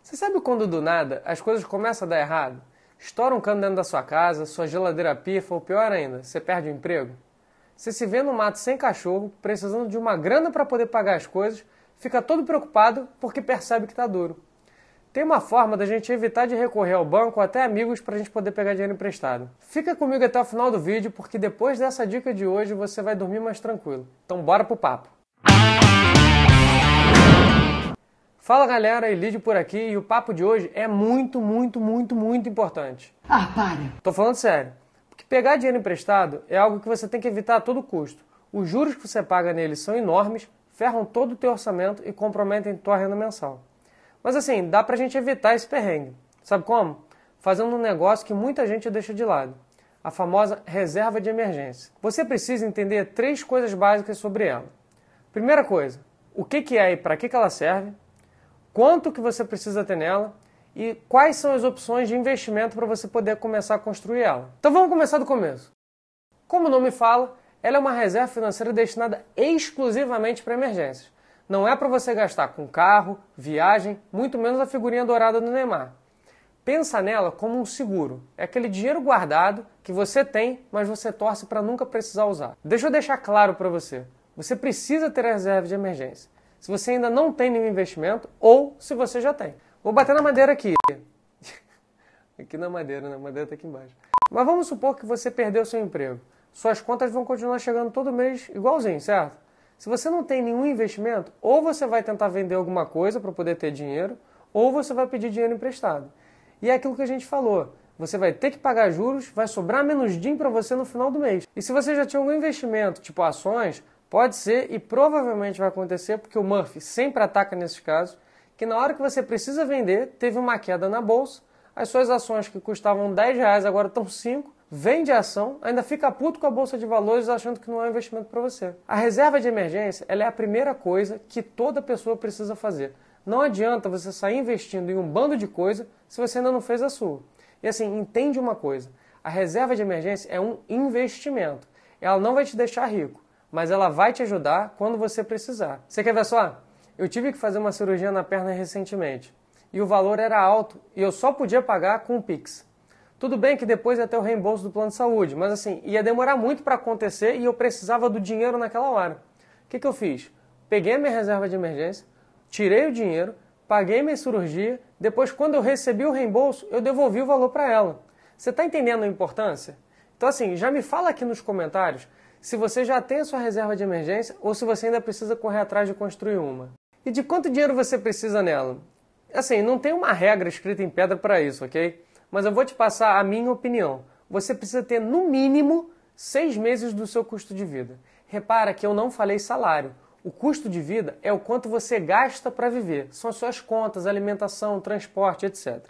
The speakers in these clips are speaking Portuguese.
Você sabe quando do nada as coisas começam a dar errado? Estoura um cano dentro da sua casa, sua geladeira pifa ou pior ainda, você perde o emprego? Você se vê no mato sem cachorro, precisando de uma grana para poder pagar as coisas, fica todo preocupado porque percebe que está duro. Tem uma forma da gente evitar de recorrer ao banco ou até amigos para a gente poder pegar dinheiro emprestado. Fica comigo até o final do vídeo porque depois dessa dica de hoje você vai dormir mais tranquilo. Então bora pro papo! Fala galera, Elidio por aqui e o papo de hoje é muito importante. Para! Tô falando sério, porque pegar dinheiro emprestado é algo que você tem que evitar a todo custo. Os juros que você paga neles são enormes, ferram todo o teu orçamento e comprometem tua renda mensal. Mas assim, dá pra gente evitar esse perrengue. Sabe como? Fazendo um negócio que muita gente deixa de lado. A famosa reserva de emergência. Você precisa entender 3 coisas básicas sobre ela. Primeira coisa, o que é e para que ela serve? Quanto que você precisa ter nela? E quais são as opções de investimento para você poder começar a construir ela? Então vamos começar do começo. Como o nome fala, ela é uma reserva financeira destinada exclusivamente para emergências. Não é para você gastar com carro, viagem, muito menos a figurinha dourada do Neymar. Pensa nela como um seguro. É aquele dinheiro guardado que você tem, mas você torce para nunca precisar usar. Deixa eu deixar claro para você. Você precisa ter a reserva de emergência. Se você ainda não tem nenhum investimento ou se você já tem. Vou bater na madeira aqui. Aqui na madeira, né? A madeira está aqui embaixo. Mas vamos supor que você perdeu seu emprego. Suas contas vão continuar chegando todo mês igualzinho, certo? Se você não tem nenhum investimento, ou você vai tentar vender alguma coisa para poder ter dinheiro, ou você vai pedir dinheiro emprestado. E é aquilo que a gente falou. Você vai ter que pagar juros, vai sobrar menos din para você no final do mês. E se você já tinha algum investimento, tipo ações, pode ser e provavelmente vai acontecer, porque o Murphy sempre ataca nesses casos, que na hora que você precisa vender, teve uma queda na bolsa, as suas ações que custavam R$10 agora estão 5, vende a ação, ainda fica puto com a bolsa de valores achando que não é um investimento para você. A reserva de emergência ela é a primeira coisa que toda pessoa precisa fazer. Não adianta você sair investindo em um bando de coisa se você ainda não fez a sua. E assim, entende uma coisa, a reserva de emergência é um investimento. Ela não vai te deixar rico, mas ela vai te ajudar quando você precisar. Você quer ver só? Eu tive que fazer uma cirurgia na perna recentemente. E o valor era alto e eu só podia pagar com o Pix. Tudo bem que depois ia ter o reembolso do plano de saúde, mas assim, ia demorar muito para acontecer e eu precisava do dinheiro naquela hora. O que eu fiz? Peguei a minha reserva de emergência, tirei o dinheiro, paguei minha cirurgia, depois quando eu recebi o reembolso, eu devolvi o valor para ela. Você está entendendo a importância? Então assim, já me fala aqui nos comentários se você já tem a sua reserva de emergência ou se você ainda precisa correr atrás de construir uma. E de quanto dinheiro você precisa nela? Assim, não tem uma regra escrita em pedra para isso, ok? Mas eu vou te passar a minha opinião. Você precisa ter, no mínimo, 6 meses do seu custo de vida. Repara que eu não falei salário. O custo de vida é o quanto você gasta para viver. São as suas contas, alimentação, transporte, etc.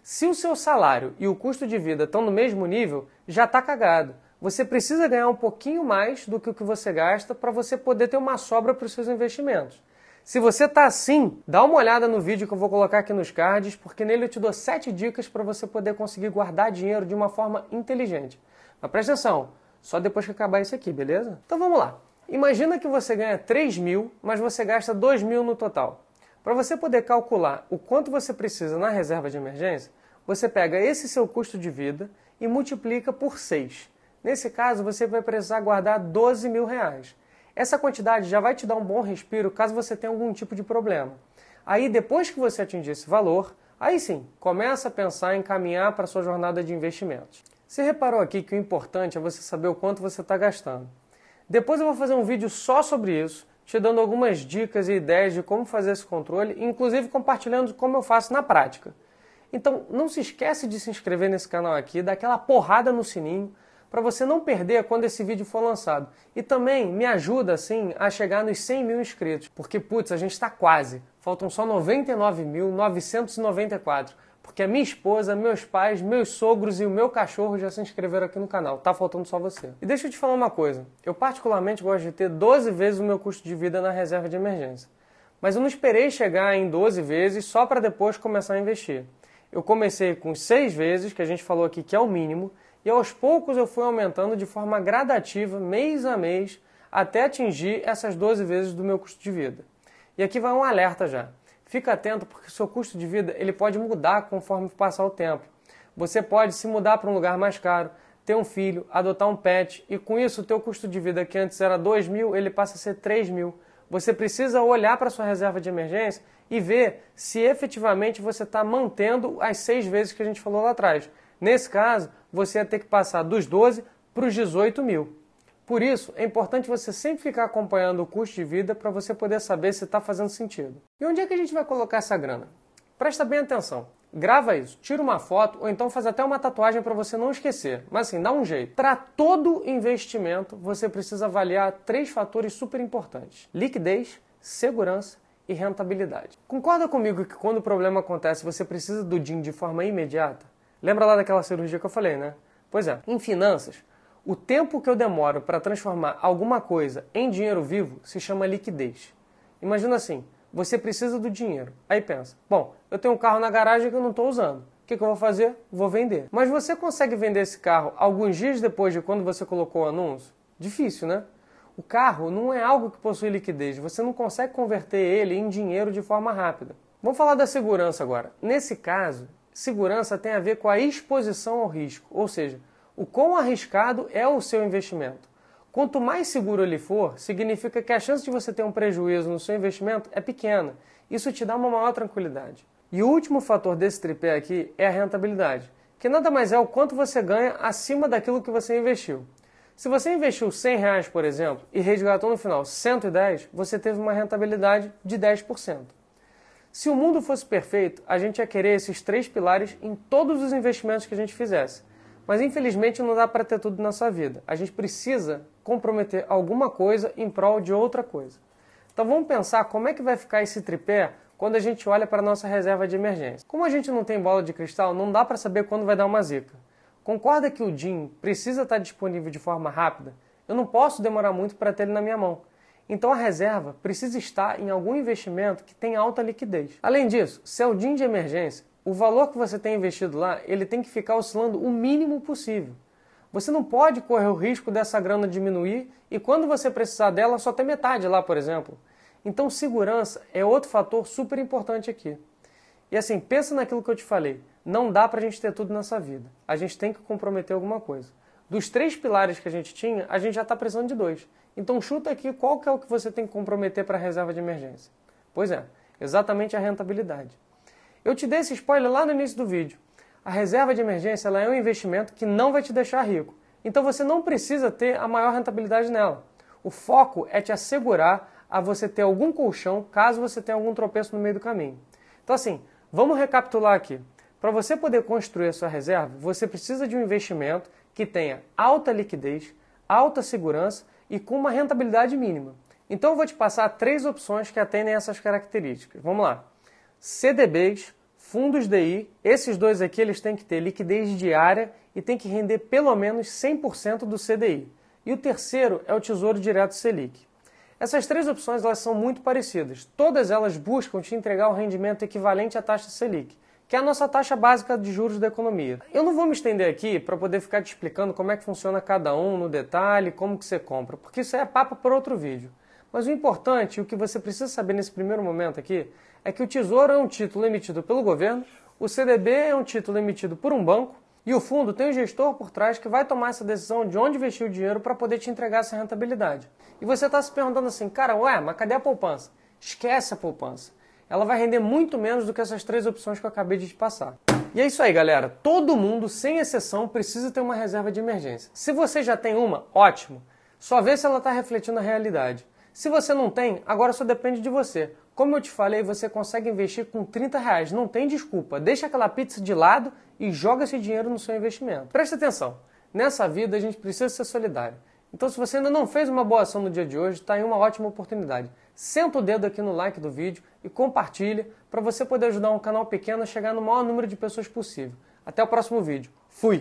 Se o seu salário e o custo de vida estão no mesmo nível, já está cagado. Você precisa ganhar um pouquinho mais do que o que você gasta para você poder ter uma sobra para os seus investimentos. Se você está assim, dá uma olhada no vídeo que eu vou colocar aqui nos cards, porque nele eu te dou 7 dicas para você poder conseguir guardar dinheiro de uma forma inteligente. Mas presta atenção, só depois que acabar isso aqui, beleza? Então vamos lá. Imagina que você ganha 3 mil, mas você gasta 2 mil no total. Para você poder calcular o quanto você precisa na reserva de emergência, você pega esse seu custo de vida e multiplica por 6. Nesse caso, você vai precisar guardar 12 mil reais. Essa quantidade já vai te dar um bom respiro caso você tenha algum tipo de problema. Aí, depois que você atingir esse valor, aí sim, começa a pensar em caminhar para a sua jornada de investimentos. Você reparou aqui que o importante é você saber o quanto você está gastando. Depois eu vou fazer um vídeo só sobre isso, te dando algumas dicas e ideias de como fazer esse controle, inclusive compartilhando como eu faço na prática. Então, não se esquece de se inscrever nesse canal aqui, dar aquela porrada no sininho, para você não perder quando esse vídeo for lançado. E também me ajuda, assim, a chegar nos 100 mil inscritos. Porque, putz, a gente está quase. Faltam só 99.994. Porque a minha esposa, meus pais, meus sogros e o meu cachorro já se inscreveram aqui no canal. Tá faltando só você. E deixa eu te falar uma coisa. Eu particularmente gosto de ter 12 vezes o meu custo de vida na reserva de emergência. Mas eu não esperei chegar em 12 vezes só para depois começar a investir. Eu comecei com 6 vezes, que a gente falou aqui que é o mínimo, e aos poucos eu fui aumentando de forma gradativa, mês a mês, até atingir essas 12 vezes do meu custo de vida. E aqui vai um alerta já. fica atento porque o seu custo de vida ele pode mudar conforme passar o tempo. Você pode se mudar para um lugar mais caro, ter um filho, adotar um pet e com isso o teu custo de vida que antes era 2 mil, ele passa a ser 3 mil. Você precisa olhar para a sua reserva de emergência e ver se efetivamente você está mantendo as 6 vezes que a gente falou lá atrás. Nesse caso, você ia ter que passar dos 12 para os 18 mil. Por isso, é importante você sempre ficar acompanhando o custo de vida para você poder saber se está fazendo sentido. E onde é que a gente vai colocar essa grana? Presta bem atenção. Grava isso, tira uma foto ou então faz até uma tatuagem para você não esquecer. Mas assim, dá um jeito. Para todo investimento, você precisa avaliar 3 fatores super importantes: liquidez, segurança e rentabilidade. Concorda comigo que quando o problema acontece, você precisa do DIN de forma imediata? Lembra lá daquela cirurgia que eu falei, né? Pois é, em finanças, o tempo que eu demoro para transformar alguma coisa em dinheiro vivo se chama liquidez. Imagina assim, você precisa do dinheiro. Aí pensa, bom, eu tenho um carro na garagem que eu não estou usando. O que eu vou fazer? Vou vender. Mas você consegue vender esse carro alguns dias depois de quando você colocou o anúncio? Difícil, né? O carro não é algo que possui liquidez. Você não consegue converter ele em dinheiro de forma rápida. Vamos falar da segurança agora. Nesse caso, segurança tem a ver com a exposição ao risco, ou seja, o quão arriscado é o seu investimento. Quanto mais seguro ele for, significa que a chance de você ter um prejuízo no seu investimento é pequena. Isso te dá uma maior tranquilidade. E o último fator desse tripé aqui é a rentabilidade, que nada mais é o quanto você ganha acima daquilo que você investiu. Se você investiu R$100, por exemplo, e resgatou no final 110, você teve uma rentabilidade de 10%. Se o mundo fosse perfeito, a gente ia querer esses 3 pilares em todos os investimentos que a gente fizesse. Mas infelizmente não dá para ter tudo na sua vida. A gente precisa comprometer alguma coisa em prol de outra coisa. Então vamos pensar como é que vai ficar esse tripé quando a gente olha para a nossa reserva de emergência. Como a gente não tem bola de cristal, não dá para saber quando vai dar uma zica. Concorda que o DIN precisa estar disponível de forma rápida? Eu não posso demorar muito para ter ele na minha mão. Então a reserva precisa estar em algum investimento que tenha alta liquidez. Além disso, se é o DIN de emergência, o valor que você tem investido lá, ele tem que ficar oscilando o mínimo possível. Você não pode correr o risco dessa grana diminuir e quando você precisar dela só ter metade lá, por exemplo. Então segurança é outro fator super importante aqui. E assim, pensa naquilo que eu te falei. Não dá pra gente ter tudo nessa vida. A gente tem que comprometer alguma coisa. Dos 3 pilares que a gente tinha, a gente já está precisando de 2. Então chuta aqui qual que é o que você tem que comprometer para a reserva de emergência. Pois é, exatamente a rentabilidade. Eu te dei esse spoiler lá no início do vídeo. A reserva de emergência ela é um investimento que não vai te deixar rico. Então você não precisa ter a maior rentabilidade nela. O foco é te assegurar a você ter algum colchão caso você tenha algum tropeço no meio do caminho. Então assim, vamos recapitular aqui. Para você poder construir a sua reserva, você precisa de um investimento que tenha alta liquidez, alta segurança e com uma rentabilidade mínima. Então eu vou te passar 3 opções que atendem essas características. Vamos lá. CDBs, fundos DI, esses 2 aqui eles têm que ter liquidez diária e tem que render pelo menos 100% do CDI. E o terceiro é o Tesouro Direto Selic. Essas 3 opções elas são muito parecidas. Todas elas buscam te entregar um rendimento equivalente à taxa Selic, que é a nossa taxa básica de juros da economia. Eu não vou me estender aqui para poder ficar te explicando como é que funciona cada um no detalhe, como que você compra, porque isso é papo para outro vídeo. Mas o importante e o que você precisa saber nesse primeiro momento aqui é que o Tesouro é um título emitido pelo governo, o CDB é um título emitido por um banco e o fundo tem um gestor por trás que vai tomar essa decisão de onde investir o dinheiro para poder te entregar essa rentabilidade. E você está se perguntando assim, cara, ué, mas cadê a poupança? Esquece a poupança. Ela vai render muito menos do que essas 3 opções que eu acabei de te passar. E é isso aí, galera. Todo mundo, sem exceção, precisa ter uma reserva de emergência. Se você já tem uma, ótimo. Só vê se ela está refletindo a realidade. Se você não tem, agora só depende de você. Como eu te falei, você consegue investir com R$30. Não tem desculpa. Deixa aquela pizza de lado e joga esse dinheiro no seu investimento. Presta atenção. Nessa vida, a gente precisa ser solidário. Então, se você ainda não fez uma boa ação no dia de hoje, está aí uma ótima oportunidade. Senta o dedo aqui no like do vídeo e compartilha para você poder ajudar um canal pequeno a chegar no maior número de pessoas possível. Até o próximo vídeo. Fui!